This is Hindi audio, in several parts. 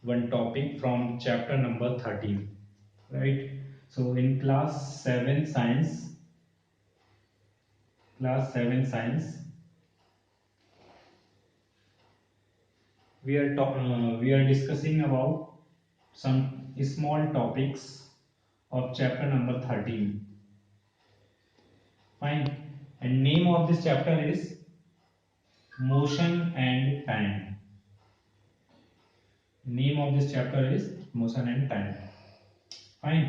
one topic from chapter number 13, right? So in class 7 science, we are discussing about some small topics of chapter number 13. Fine. And name of this chapter is motion and time. Name of this chapter is motion and time. Fine.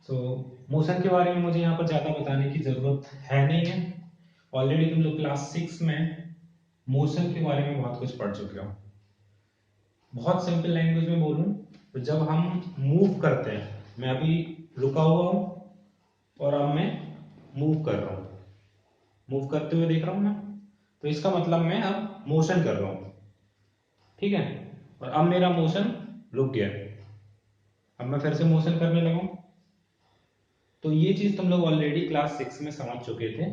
So motion के बारे में मुझे यहाँ पर ज्यादा बताने की जरूरत है नहीं है. ऑलरेडी तुम लोग क्लास 6 में मोशन के बारे में बहुत कुछ पढ़ चुके हो. बहुत सिंपल लैंग्वेज में बोलूं तो जब हम मूव करते हैं, मैं अभी रुका हुआ हूं और अब मैं मूव कर रहा हूं, मूव करते हुए देख रहा हूं ना, तो इसका मतलब मैं अब मोशन कर रहा हूं. ठीक है. और अब मेरा मोशन रुक गया, अब मैं फिर से मोशन करने लगा हूं. तो ये चीज तुम लोग ऑलरेडी क्लास 6 में समझ चुके थे.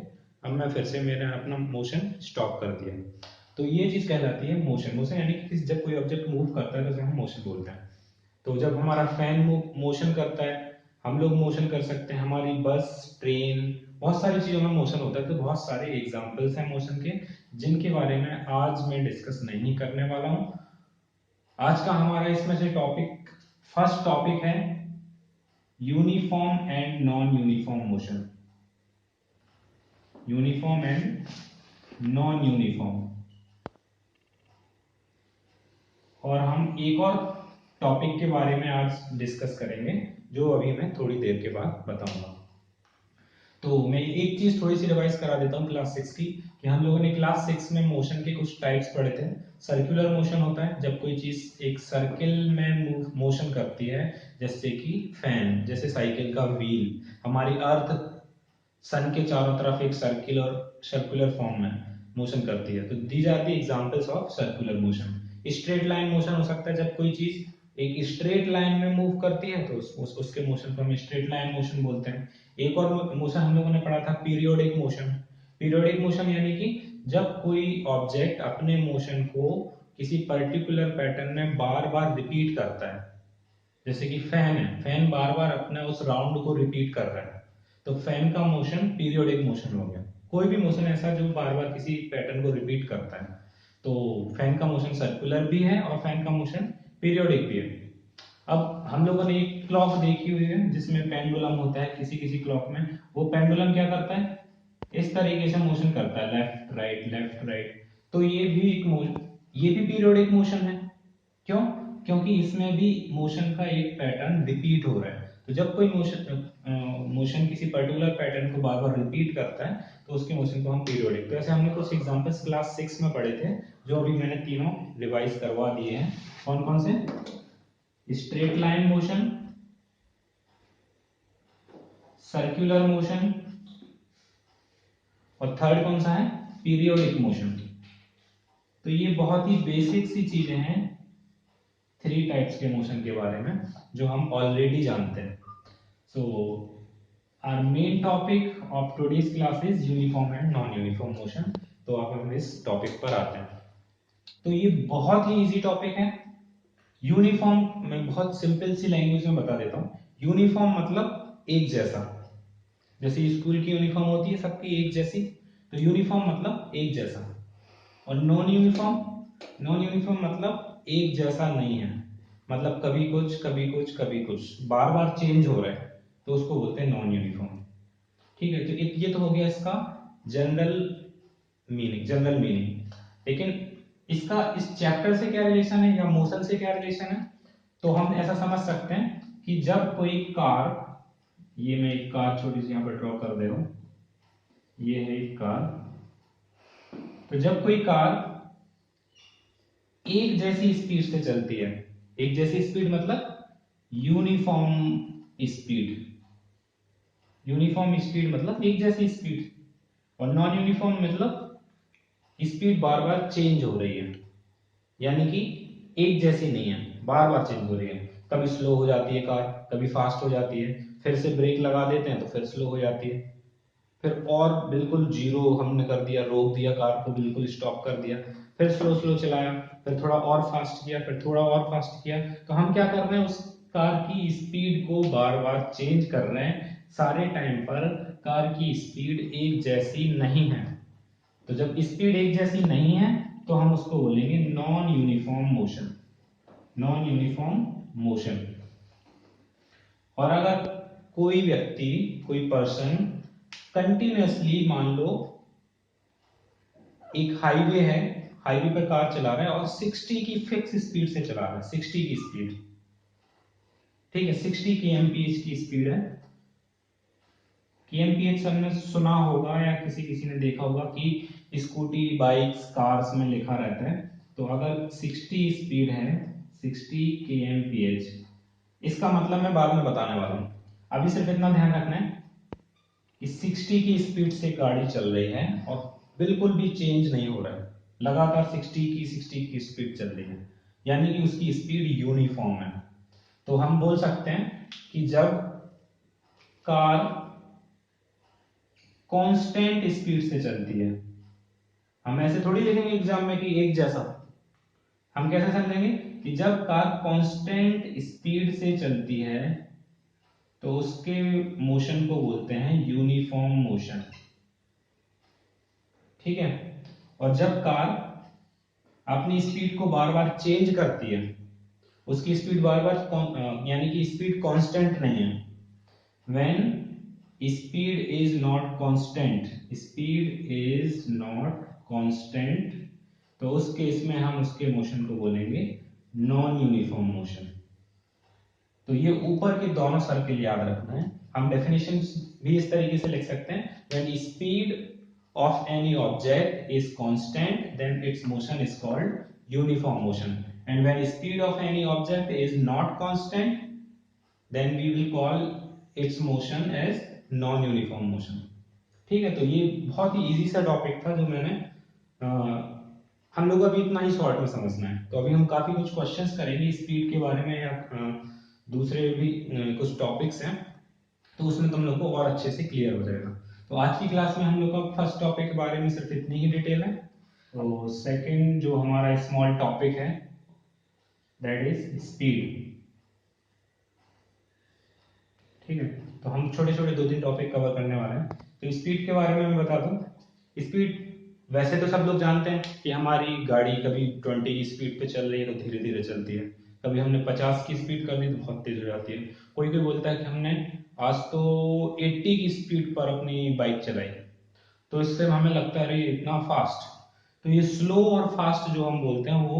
अब मैं फिर से मैंने अपना मोशन स्टॉप कर दिया. तो ये चीज कहलाती है मोशन. मोशन यानी कि जब कोई ऑब्जेक्ट मूव करता है तो उसे हम मोशन बोलते हैं. तो जब हमारा फैन मोशन करता है, हम लोग मोशन कर सकते हैं. हमारी बस, ट्रेन, बहुत सारी चीजों में मोशन होता है. तो बहुत सारे एग्जाम्पल्स हैं मोशन के, जिनके बारे में आज मैं डिस्कस नहीं करने वाला हूं. आज का हमारा इसमें से टॉपिक, फर्स्ट टॉपिक है uniform and non uniform motion. Uniform and non uniform. और हम एक और टॉपिक के बारे में आज डिस्कस करेंगे, जो अभी मैं थोड़ी देर के बाद बताऊंगा. तो मैं एक चीज थोड़ी सी रिवाइज करा देता हूँ क्लास 6 की, कि हम लोगों ने क्लास 6 में मोशन के कुछ टाइप्स पढ़े थे. सर्कुलर मोशन होता है जब कोई चीज एक सर्किल में मोशन करती है, जैसे कि फैन, जैसे साइकिल का व्हील. हमारी अर्थ सन के चारों तरफ एक सर्कुलर फॉर्म में मोशन करती है. तो these are the examples of circular motion. Straight line motion हो सकता है जब कोई चीज एक स्ट्रेट लाइन में मूव करती है, तो उसके मोशन को हम स्ट्रेट लाइन मोशन बोलते हैं. एक और मोशन हम लोगों ने पढ़ा था पीरियोडिक मोशन. पीरियोडिक मोशन यानी कि जब कोई ऑब्जेक्ट अपने मोशन को किसी पर्टिकुलर पैटर्न में बार बार रिपीट करता है. जैसे कि फैन है, फैन बार बार अपने उस राउंड को रिपीट कर रहा है, तो फैन का मोशन पीरियोडिक मोशन हो गया. कोई भी मोशन ऐसा जो बार बार किसी पैटर्न को रिपीट करता है, तो फैन का मोशन सर्कुलर भी है और फैन का मोशन पीरियोडिक भी है. अब हम लोगों ने एक क्लॉक देखी हुई है जिसमें पेंडुलम होता है. किसी किसी क्लॉक में वो पेंडुलम क्या करता है, इस तरीके से मोशन करता है, लेफ्ट राइट लेफ्ट राइट. तो ये भी पीरियोडिक मोशन है. क्यों? क्योंकि इसमें भी मोशन का एक पैटर्न रिपीट हो रहा है. तो जब कोई मोशन किसी पर्टिकुलर पैटर्न को बार बार रिपीट करता है, तो उसके मोशन को हम पीरियोडिक. तो ऐसे हमने कुछ एग्जांपल्स क्लास 6 में पढ़े थे, जो अभी मैंने तीनों रिवाइज करवा दिए हैं. कौन कौन से? Straight line motion, circular motion, और थर्ड कौन सा है? Periodic motion. तो ये बहुत ही बेसिक सी चीजें हैं 3 टाइप्स के मोशन के बारे में, जो हम ऑलरेडी जानते हैं. So our main topic of today's class is uniform and non uniform motion. तो अब हम इस टॉपिक पर आते हैं. तो ये बहुत ही इजी टॉपिक है. यूनिफॉर्म मैं बहुत सिंपल सी लैंग्वेज में बता देता हूँ. यूनिफॉर्म मतलब एक जैसा. जैसे स्कूल की यूनिफॉर्म होती है सबकी एक जैसी, तो यूनिफॉर्म मतलब एक जैसा. और नॉन यूनिफॉर्म मतलब एक जैसा नहीं है, मतलब कभी कुछ कभी कुछ कभी कुछ, बार बार चेंज हो रहा है, तो उसको बोलते हैं नॉन यूनिफॉर्म. ठीक है. तो ये तो हो गया इसका जनरल मीनिंग. लेकिन इसका इस चैप्टर से क्या रिलेशन है, या मोशन से क्या रिलेशन है? तो हम ऐसा समझ सकते हैं कि जब कोई कार, ये मैं एक कार छोटी सी यहां पर ड्रॉ कर दे रहा हूं, ये है एक कार. तो जब कोई कार एक जैसी स्पीड से चलती है, एक जैसी स्पीड मतलब यूनिफॉर्म स्पीड. यूनिफॉर्म स्पीड मतलब एक जैसी स्पीड, और नॉन यूनिफॉर्म मतलब स्पीड बार बार चेंज हो रही है, यानी कि एक जैसी नहीं है, बार बार चेंज हो रही है. कभी स्लो हो जाती है कार, कभी फास्ट हो जाती है, फिर से ब्रेक लगा देते हैं तो फिर स्लो हो जाती है, फिर और बिल्कुल जीरो हमने कर दिया, रोक दिया कार को, बिल्कुल स्टॉप कर दिया. फिर स्लो स्लो चलाया, फिर थोड़ा और फास्ट किया, फिर थोड़ा और फास्ट किया, तो हम क्या कर रहे हैं, उस कार की स्पीड को बार बार चेंज कर रहे हैं। सारे टाइम पर कार की स्पीड एक जैसी नहीं है। तो जब स्पीड एक जैसी नहीं है तो हम उसको बोलेंगे non uniform motion, non uniform motion. और अगर कोई व्यक्ति, कोई पर्सन कंटिन्यूअसली, मान लो एक हाईवे है, हाईवे पर कार चला रहा है और 60 की फिक्स स्पीड से चला रहा है, 60 की स्पीड, ठीक है, 60 kmph की स्पीड है। kmph सबने सुना होगा या किसी किसी ने देखा होगा कि स्कूटी, बाइक्स, कार्स में लिखा रहता है। तो अगर 60 स्पीड है, 60 kmph, इसका मतलब मैं बाद में बताने वाला हूं। अभी सिर्फ इतना ध्यान रखना है कि 60 की स्पीड से गाड़ी चल रही है और बिल्कुल भी चेंज नहीं हो रहा है, लगातार 60 की स्पीड चल रही है, यानी कि उसकी स्पीड यूनिफॉर्म है। तो हम बोल सकते हैं कि जब कार कांस्टेंट स्पीड से चलती है, हम ऐसे थोड़ी लिखेंगे एग्जाम में कि एक जैसा, हम कैसे समझेंगे कि जब कार कांस्टेंट स्पीड से चलती है तो उसके मोशन को बोलते हैं यूनिफॉर्म मोशन, ठीक है। और जब कार अपनी स्पीड को बार बार चेंज करती है, उसकी स्पीड बार बार यानी कि स्पीड कांस्टेंट नहीं है, when speed is not constant, speed is not constant, तो उस केस में हम उसके मोशन को बोलेंगे नॉन यूनिफॉर्म मोशन। तो ये ऊपर के दोनों सर्किल याद रखना है। हम डेफिनेशन भी इस तरीके से लिख सकते हैं, when speed of any object is constant, then its motion is called uniform motion, and when speed of any object is not constant, then we will call its motion as non uniform motion, ठीक है। तो ये बहुत ही इजी सा टॉपिक था जो मैंने हम लोग अभी इतना ही शॉर्ट में समझना है। तो अभी हम काफी कुछ क्वेश्चंस करेंगे स्पीड के बारे में या दूसरे भी कुछ टॉपिक्स हैं, तो उसमें तुम लोग को और अच्छे से क्लियर हो जाएगा। तो आज की क्लास में हम लोग का फर्स्ट टॉपिक के बारे में सिर्फ इतनी ही डिटेल है। तो सेकंड जो हमारा स्मॉल टॉपिक है दैट इज स्पीड, ठीक है। तो हम छोटे छोटे 2-3 टॉपिक कवर करने वाले हैं। तो स्पीड के बारे में मैं बता दूं, स्पीड वैसे तो सब लोग जानते हैं कि हमारी गाड़ी कभी 20 की स्पीड पे चल रही है तो धीरे धीरे चलती है, कभी हमने 50 की स्पीड कर दी तो बहुत तेज हो जाती है, कोई कोई बोलता है कि हमने आज तो 80 की स्पीड पर अपनी बाइक चलाई, तो इससे हमें लगता है अरे इतना फास्ट। तो ये स्लो और फास्ट जो हम बोलते हैं वो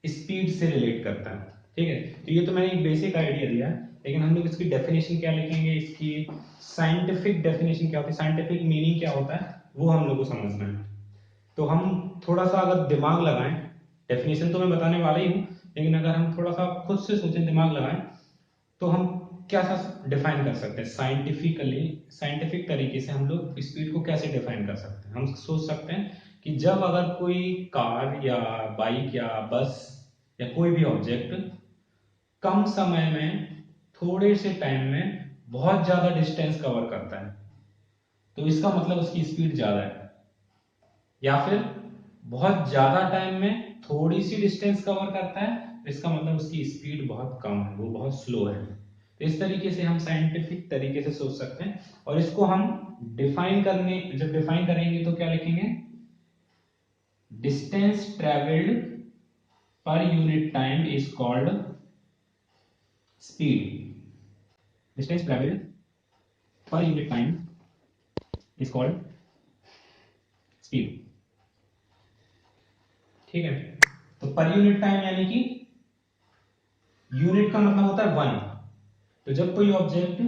स्पीड से रिलेट करता है, ठीक है। तो ये तो मैंने एक बेसिक आइडिया दिया है, लेकिन हम लोग इसकी डेफिनेशन क्या लिखेंगे, इसकी साइंटिफिक डेफिनेशन क्या होती है, साइंटिफिक मीनिंग क्या होता है, वो हम लोग को समझना है। तो हम थोड़ा सा अगर दिमाग लगाएं, डेफिनेशन तो मैं बताने वाला ही हूँ, लेकिन अगर हम थोड़ा सा खुद से सोचें, दिमाग लगाएं, तो हम क्या सा डिफाइन कर सकते हैं साइंटिफिकली, साइंटिफिक तरीके से हम लोग स्पीड को कैसे डिफाइन कर सकते हैं। हम सोच सकते हैं कि जब अगर कोई कार या बाइक या बस या कोई भी ऑब्जेक्ट कम समय में, थोड़े से टाइम में बहुत ज्यादा डिस्टेंस कवर करता है, तो इसका मतलब उसकी स्पीड ज्यादा है। या फिर बहुत ज्यादा टाइम में थोड़ी सी डिस्टेंस कवर करता है, तो इसका मतलब उसकी स्पीड बहुत कम है, वो बहुत स्लो है। तो इस तरीके से हम साइंटिफिक तरीके से सोच सकते हैं। और इसको हम डिफाइन करने, जब डिफाइन करेंगे तो क्या लिखेंगे, distance travelled per unit time is called speed, distance travelled per unit time is called speed, ठीक है। तो पर यूनिट टाइम यानी कि यूनिट का मतलब होता है 1, तो जब कोई ऑब्जेक्ट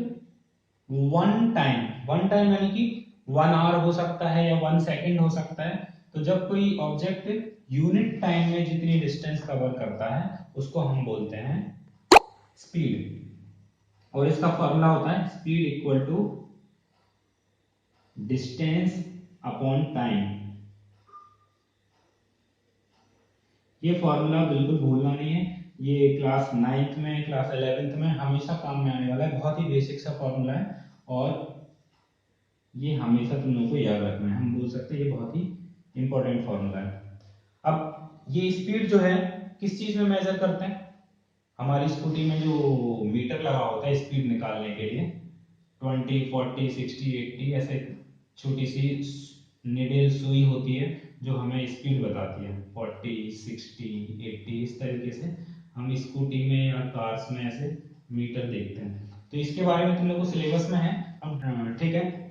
वन टाइम यानी कि 1 आवर हो सकता है या 1 सेकेंड हो सकता है, तो जब कोई ऑब्जेक्ट यूनिट टाइम में जितनी डिस्टेंस कवर करता है उसको हम बोलते हैं स्पीड। और इसका फॉर्मूला होता है speed equal to distance upon time. ये फॉर्मूला बिल्कुल भूलना नहीं है, ये क्लास 9th में, क्लास 11th में हमेशा काम में आने वाला है, बहुत ही बेसिक सा फॉर्मूला है और ये हमेशा तुम लोगों को याद रखना है। हम बोल सकते हैं ये बहुत ही इंपॉर्टेंट फॉर्मूला है। अब ये स्पीड जो है किस चीज में मेजर करते हैं? हमारी स्कूटी में जो मीटर लगा होता है स्पीड निकालने के लिए, 20, 40, 60, 80 ऐसे छोटी सी निडेल सुई होती है जो हमें स्पीड बताती है, 40, 60, 80 इस तरीके से हम स्कूटी में या कार्स में ऐसे मीटर देखते हैं। तो इसके बारे में तुम लोगों को सिलेबस में है, ठीक है।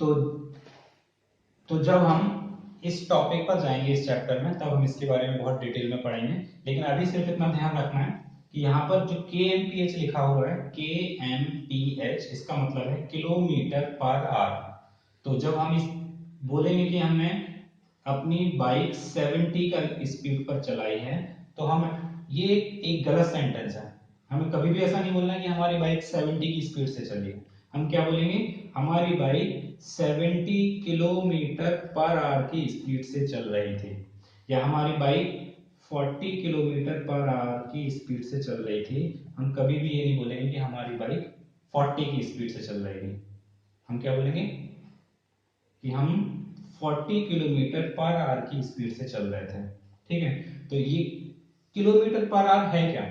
तो जब हम इस टॉपिक पर जाएंगे इस चैप्टर में, तब हम इसके बारे में बहुत डिटेल में पढ़ेंगे। लेकिन अभी सिर्फ इतना ध्यान रखना है कि यहाँ पर जो KMPH लिखा हुआ है, KMPH इसका मतलब है किलोमीटर पर आवर। तो जब हम इस बोलेंगे कि हमने अपनी बाइक 70 का स्पीड पर चलाई है, तो हम ये एक गलत सेंटेंस है। हमें कभी भी ऐसा नहीं बोलना कि हमारी बाइक 70 की स्पीड से चली है। हम क्या बोलेंगे? हमारी बाइक 70 किलोमीटर पर आवर की स्पीड से चल रही थी, या हमारी बाइक 40 किलोमीटर पर आवर की स्पीड से चल रही थी। हम कभी भी ये नहीं बोलेंगे कि हमारी बाइक 40 की स्पीड से चल रही थी। हम क्या बोलेंगे कि हम 40 किलोमीटर पर आवर की स्पीड से चल रहे थे। ठीक है, तो ये किलोमीटर पर आवर है क्या?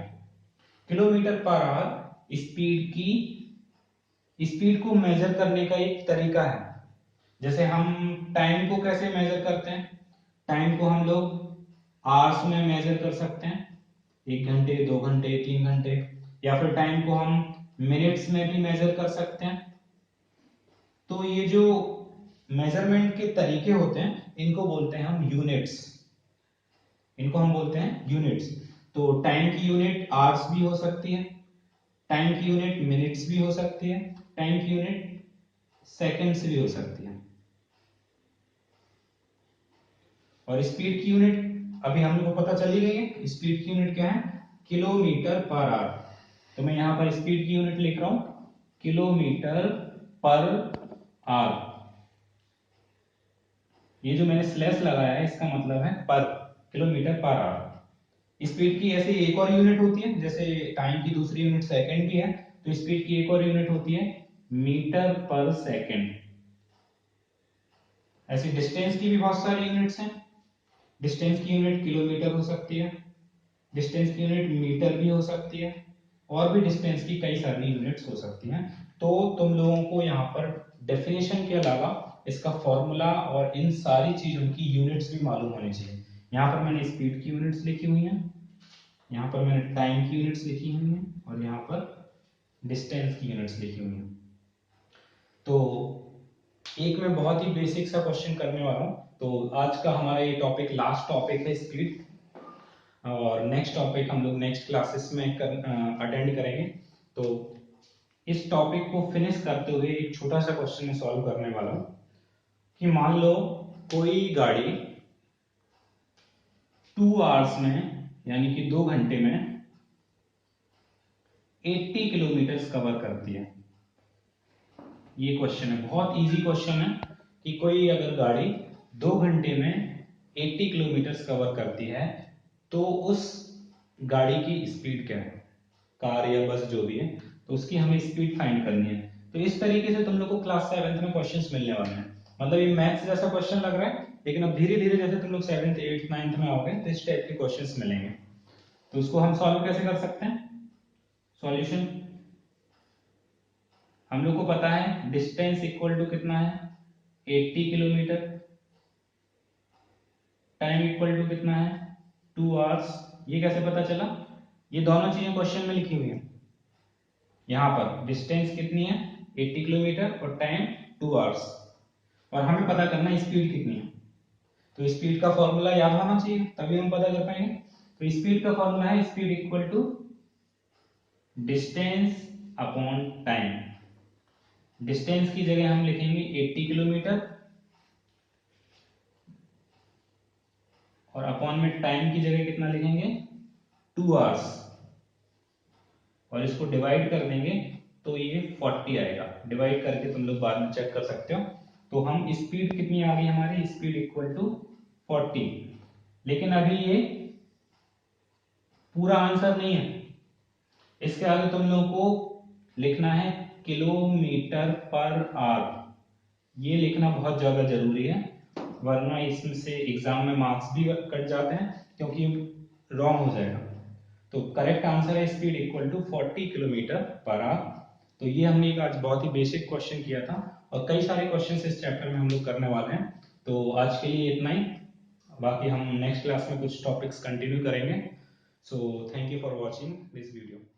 किलोमीटर पर आवर स्पीड को मेजर करने का एक तरीका है। जैसे हम टाइम को कैसे मेजर करते हैं? टाइम को हम लोग आवर्स में मेजर कर सकते हैं, 1 घंटे, 2 घंटे, 3 घंटे, या फिर टाइम को हम मिनट्स में भी मेजर कर सकते हैं। तो ये जो मेजरमेंट के तरीके होते हैं इनको बोलते हैं हम यूनिट्स। इनको हम बोलते हैं यूनिट्स। तो टाइम की यूनिट आवर्स भी हो सकती है, टाइम की यूनिट मिनट्स भी हो सकती है, टाइम की यूनिट सेकंड्स भी हो सकती है, और स्पीड की यूनिट अभी हम लोग को पता चली गई है। स्पीड की यूनिट क्या है? Kilometre per hour. तो मैं यहां पर स्पीड की यूनिट लिख रहा हूं, किलोमीटर पर आवर। ये जो मैंने स्लैश लगाया है इसका मतलब है पर, किलोमीटर पर आवर। स्पीड की ऐसे एक और यूनिट होती है, जैसे टाइम की दूसरी यूनिट सेकंड की है, तो स्पीड की एक और यूनिट होती है मीटर पर सेकंड। ऐसी डिस्टेंस की भी बहुत सारी यूनिट्स हैं। डिस्टेंस की यूनिट किलोमीटर हो सकती है, डिस्टेंस की यूनिट मीटर भी हो सकती है, और भी डिस्टेंस की कई सारी यूनिट्स हो सकती हैं। तो तुम लोगों को यहाँ पर डेफिनेशन के अलावा इसका फॉर्मूला और इन सारी चीजों की यूनिट्स भी मालूम होनी चाहिए। यहाँ पर मैंने स्पीड की यूनिट्स लिखी हुई हैं, यहाँ पर मैंने टाइम की यूनिट्स लिखी हुई हैं, और यहाँ पर डिस्टेंस की यूनिट्स लिखी हुई हैं। तो एक मैं बहुत ही बेसिक सा क्वेश्चन करने वाला हूँ। तो आज का हमारा ये टॉपिक लास्ट टॉपिक है स्पीड, और नेक्स्ट टॉपिक हम लोग नेक्स्ट क्लासेस में अटेंड करेंगे। तो इस टॉपिक को फिनिश करते हुए एक छोटा सा क्वेश्चन मैं सॉल्व करने वाला हूँ कि मान लो कोई गाड़ी 2 आवर्स में, यानी कि 2 घंटे में 80 किलोमीटर कवर करती है। ये क्वेश्चन है, बहुत इजी क्वेश्चन है कि कोई अगर गाड़ी 2 घंटे में 80 किलोमीटर कवर करती है तो उस गाड़ी की स्पीड क्या है, कार या बस जो भी है, तो उसकी हमें स्पीड फाइंड करनी है। तो इस तरीके से तुम लोग को क्लास 7th में क्वेश्चंस मिलने वाले हैं। मतलब ये मैथ्स जैसा क्वेश्चन लग रहा है, लेकिन अब धीरे धीरे जैसे तुम लोग 7th 8th 9th में आओगे तो इस टाइप के क्वेश्चंस मिलेंगे। तो उसको हम सॉल्व कैसे कर सकते हैं? सॉल्यूशन हम लोग को पता है, डिस्टेंस इक्वल टू कितना है, 80 किलोमीटर, टाइम इक्वल टू कितना है, 2 आवर्स। ये कैसे पता चला? ये दोनों चीजें क्वेश्चन में लिखी हुई हैं। यहाँ पर डिस्टेंस कितनी है, 80 किलोमीटर, और टाइम 2 आवर्स, और हमें पता करना है स्पीड कितनी है। तो स्पीड का फॉर्मूला याद होना चाहिए, तभी हम पता कर पाएंगे। तो स्पीड का फॉर्मूला है speed equal to distance upon time. Distance की जगह हम लिखेंगे 80 किलोमीटर, और अपॉन में टाइम की जगह कितना लिखेंगे, 2 आवर्स, और इसको डिवाइड कर देंगे तो ये 40 आएगा। डिवाइड करके तुम लोग बाद में चेक कर सकते हो। तो हम स्पीड कितनी आ गई हमारी, स्पीड इक्वल टू 40। लेकिन अभी ये पूरा आंसर नहीं है, इसके आगे तुम लोगों को लिखना है किलोमीटर पर आवर। ये लिखना बहुत ज्यादा जरूरी है, वरना इसमें से एग्जाम में मार्क्स भी कट जाते हैं, क्योंकि रॉन्ग हो जाएगा। तो करेक्ट आंसर है speed equal to 40 kilometre per hour. तो ये हमने एक आज बहुत ही बेसिक क्वेश्चन किया था और कई सारे क्वेश्चंस इस चैप्टर में हम लोग करने वाले हैं। तो आज के लिए इतना ही, बाकी हम नेक्स्ट क्लास में कुछ टॉपिक्स कंटिन्यू करेंगे। So thank you for watching this video.